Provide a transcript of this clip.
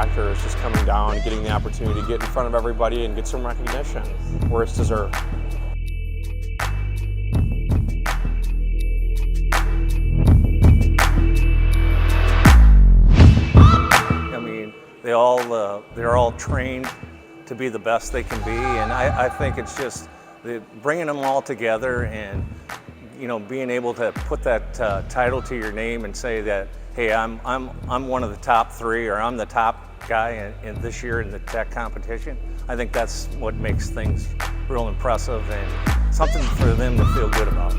factor is just coming down and getting the opportunity to get in front of everybody and get some recognition where it's deserved. I mean, they're all trained to be the best they can be, and I think it's just bringing them all together and being able to put that title to your name and say that, hey, I'm one of the top 3, or I'm the top guy in this year in the tech competition. I think that's what makes things real impressive and something for them to feel good about.